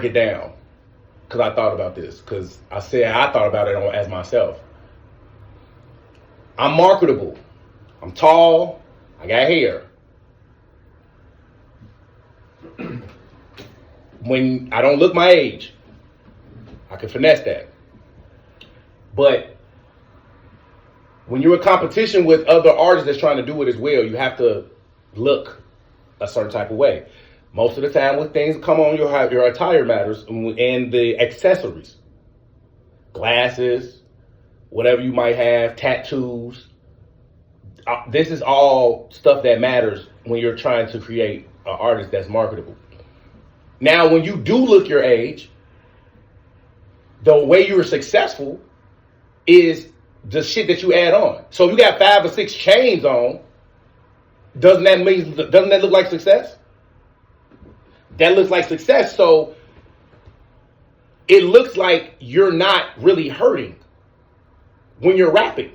Get down, because I thought about this. Because I said I thought about it as myself. I'm marketable. I'm tall. I got hair. When I don't look my age, I can finesse that. But when you're in competition with other artists that's trying to do it as well, you have to look a certain type of way. Most of the time when things come on, your attire matters, and the accessories. Glasses, whatever you might have, tattoos. This is all stuff that matters when you're trying to create an artist that's marketable. Now, when you do look your age, the way you're successful is the shit that you add on. So if you got 5 or 6 chains on, doesn't that look like success? That looks like success. So it looks like you're not really hurting when you're rapping.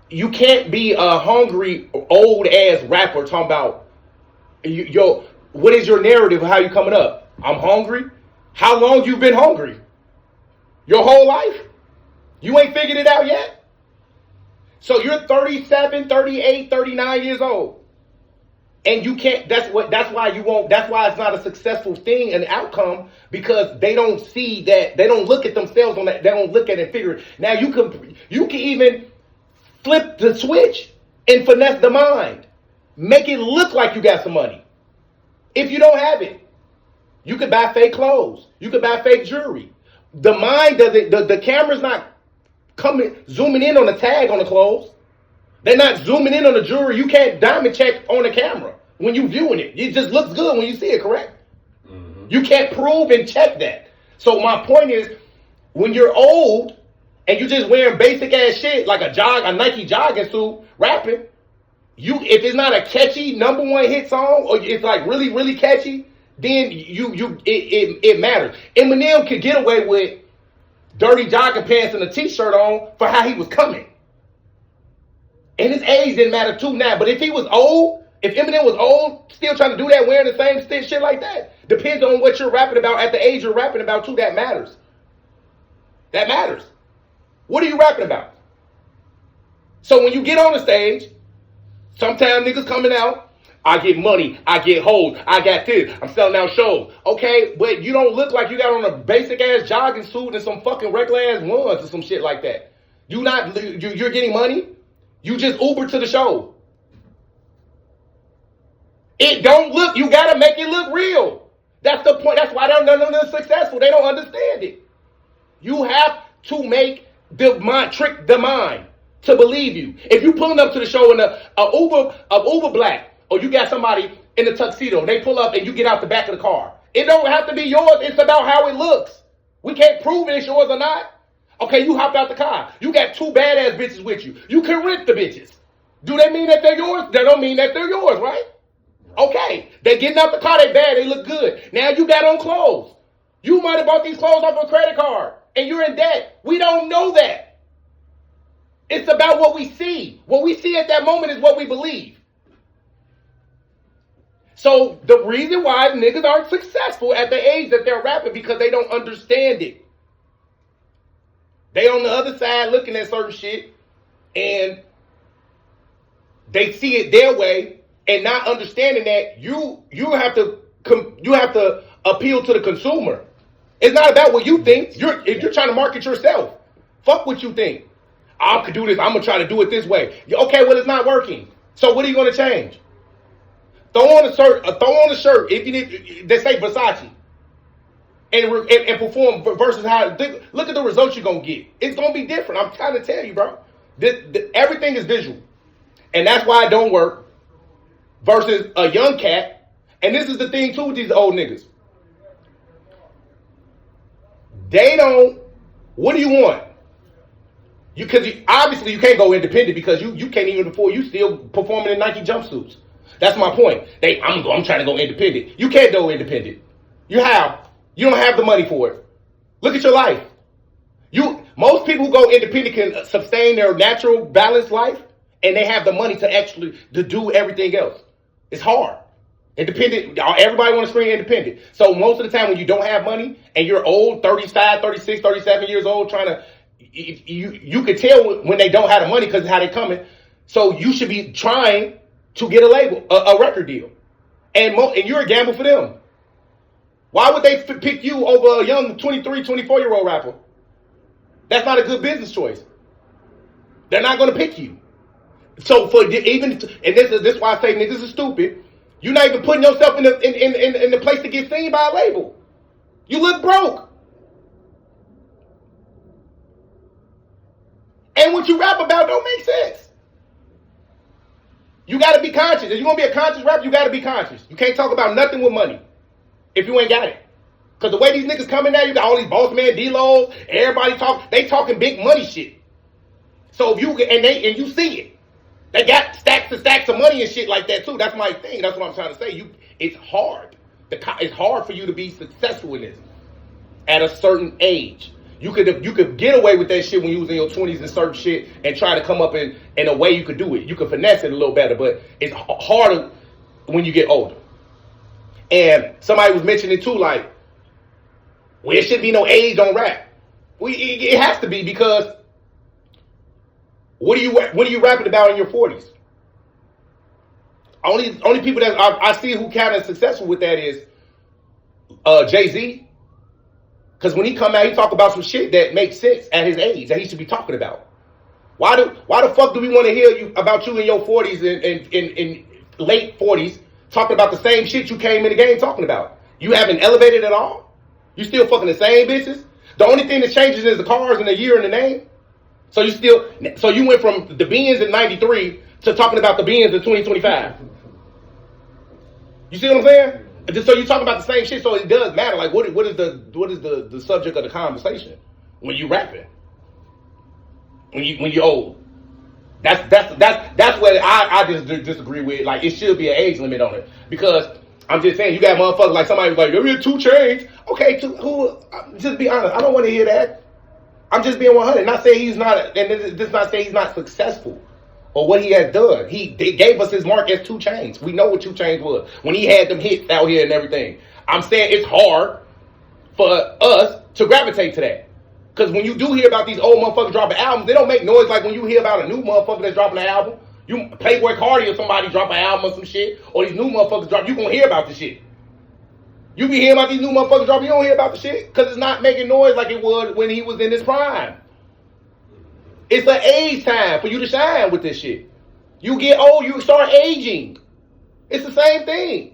You can't be a hungry, old ass rapper talking about, yo, what is your narrative? How you coming up? I'm hungry. How long you been hungry? Your whole life? You ain't figured it out yet? So you're 37, 38, 39 years old. And you can't, that's why it's not a successful thing and outcome, because they don't see that, they don't look at themselves on that, they don't look at it and figure it. Now you can even flip the switch and finesse the mind. Make it look like you got some money. If you don't have it, you could buy fake clothes. You could buy fake jewelry. The mind doesn't, the camera's not zooming in on the tag on the clothes. They're not zooming in on the jewelry. You can't diamond check on the camera when you viewing it. It just looks good when you see it, correct? Mm-hmm. You can't prove and check that. So my point is, when you're old and you just wearing basic ass shit like a Nike jogging suit, rapping, if it's not a catchy #1 hit song, or it's like really, really catchy, then it matters. Eminem could get away with dirty jogging pants and a t-shirt on for how he was coming. And his age didn't matter too now. But if he was old, if Eminem was old, still trying to do that, wearing the same shit like that, depends on what you're rapping about at the age you're rapping about too. That matters. That matters. What are you rapping about? So when you get on the stage, sometimes niggas coming out, I get money, I get hoes, I got this, I'm selling out shows. Okay, but you don't look like you got on a basic ass jogging suit and some fucking regular ass ones or some shit like that. You're getting money? You just Uber to the show. It don't look, you gotta make it look real. That's the point. That's why they're successful. They don't understand it. You have to make trick the mind to believe you. If you pulling up to the show in a Uber Black, or you got somebody in a tuxedo, and they pull up and you get out the back of the car, it don't have to be yours. It's about how it looks. We can't prove it's yours or not. Okay, you hopped out the car. You got 2 badass bitches with you. You can rent the bitches. Do they mean that they're yours? They don't mean that they're yours, right? Okay, they getting out the car, they bad, they look good. Now you got on clothes. You might have bought these clothes off a credit card, and you're in debt. We don't know that. It's about what we see. What we see at that moment is what we believe. So the reason why niggas aren't successful at the age that they're rapping, because they don't understand it. They on the other side looking at certain shit, and they see it their way and not understanding that you have to appeal to the consumer. It's not about what you think. If you're trying to market yourself, fuck what you think. I could do this. I'm gonna try to do it this way. Okay, well, it's not working. So what are you gonna change? Throw on a shirt. If you need, they say Versace, and perform versus how. Look at the results you're gonna get. It's gonna be different. I'm trying to tell you, bro. Everything is visual, and that's why it don't work. Versus a young cat, and this is the thing too with these old niggas. They don't. What do you want? Because obviously you can't go independent, because you can't even afford. You still performing in Nike jumpsuits. That's my point. I'm trying to go independent. You can't go independent. You don't have the money for it. Look at your life. Most people who go independent can sustain their natural balanced life, and they have the money to do everything else. It's hard. Independent, everybody want to scream independent. So most of the time when you don't have money and you're old, 35, 36, 37 years old, trying to, you could tell when they don't have the money because of how they coming. So you should be trying to get a label, a record deal. And you're a gamble for them. Why would they pick you over a young 23, 24-year-old rapper? That's not a good business choice. They're not going to pick you. So for even, and this is why I say niggas is stupid. You're not even putting yourself in the place to get seen by a label. You look broke. And what you rap about don't make sense. You got to be conscious. If you're going to be a conscious rapper, you got to be conscious. You can't talk about nothing with money if you ain't got it. Because the way these niggas coming now, you got all these boss man D-Los, everybody they talking big money shit. So if you, and you see it. They got stacks and stacks of money and shit like that too. That's my thing. That's what I'm trying to say. It's hard. It's hard for you to be successful in this at a certain age. You could get away with that shit when you was in your 20s and certain shit and try to come up in a way you could do it. You could finesse it a little better, but it's harder when you get older. And somebody was mentioning too, like, well, there shouldn't be no age on rap. It has to be because what are you rapping about in your 40s? Only people that I see who kind of successful with that is Jay-Z. Because when he come out, he talk about some shit that makes sense at his age that he should be talking about. Why the fuck do we want to hear about you in your 40s and in late 40s talking about the same shit you came in the game talking about? You haven't elevated at all? You still fucking the same bitches? The only thing that changes is the cars and the year and the name? So you went from the Benz in 93 to talking about the Benz in 2025. You see what I'm saying? So you talking about the same shit, so it does matter. Like what is the subject of the conversation when you rapping? When you're old. That's what I just disagree with. Like it should be an age limit on it. Because I'm just saying you got motherfuckers like somebody who's like, "You're 2 Chainz." Okay, who just be honest, I don't want to hear that. I'm just being 100. Not saying he's not, and this does not say he's not successful or what he has done. They gave us his mark as 2 Chainz. We know what 2 Chainz was when he had them hits out here and everything. I'm saying it's hard for us to gravitate to that. Because when you do hear about these old motherfuckers dropping albums, they don't make noise like when you hear about a new motherfucker that's dropping an album. You Playboy Cardi or somebody drop an album or some shit, or these new motherfuckers drop, you gonna hear about the shit. You be hearing about these new motherfuckers dropping, you don't hear about the shit because it's not making noise like it would when he was in his prime. It's an age time for you to shine with this shit. You get old, you start aging. It's the same thing.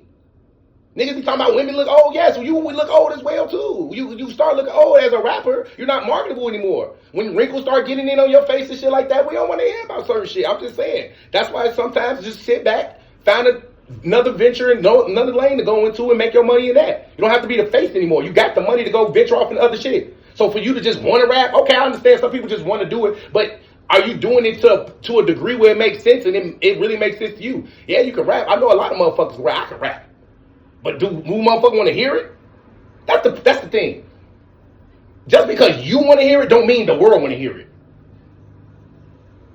Niggas be talking about women look old. Yes, you look old as well too. You start looking old as a rapper. You're not marketable anymore. When wrinkles start getting in on your face and shit like that, we don't want to hear about certain shit. I'm just saying. That's why sometimes just sit back, find another venture and another lane to go into and make your money in that. You don't have to be the face anymore. You got the money to go venture off in other shit. So for you to just want to rap, okay, I understand some people just want to do it, but are you doing it to a degree where it makes sense and it really makes sense to you? Yeah, you can rap. I know a lot of motherfuckers where I can rap. But do motherfuckers want to hear it? That's the thing. Just because you want to hear it don't mean the world want to hear it.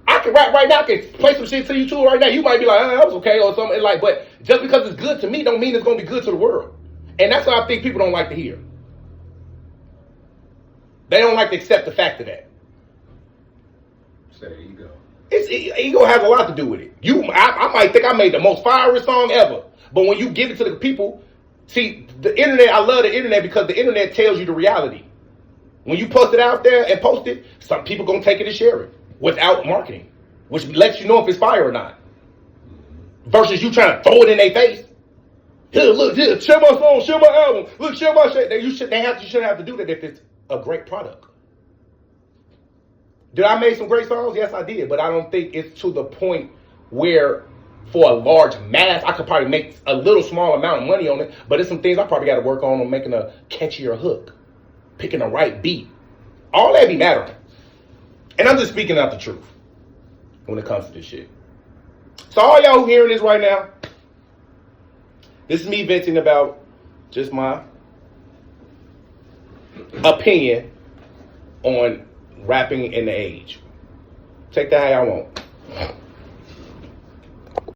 I can rap right now. I can play some shit to you too right now. You might be like, that was okay or something like. But just because it's good to me don't mean it's going to be good to the world. And that's what I think people don't like to hear. They don't like to accept the fact of that. Say ego. Ego has a lot to do with it. I might think I made the most fiery song ever. But when you give it to the people, see, the internet, I love the internet because the internet tells you the reality. When you post it out there and post it, some people going to take it and share it without marketing, which lets you know if it's fire or not. Versus you trying to throw it in their face. Here, look, here, share my song, share my album, look, share my shit. You shouldn't have to do that if it's a great product. Did I make some great songs? Yes, I did. But I don't think it's to the point where for a large mass, I could probably make a little small amount of money on it. But there's some things I probably got to work on making a catchier hook, picking the right beat. All that be mattering. And I'm just speaking out the truth when it comes to this shit. So all y'all who hearing this right now, this is me venting about just my opinion on rapping in the age. Take that how y'all want.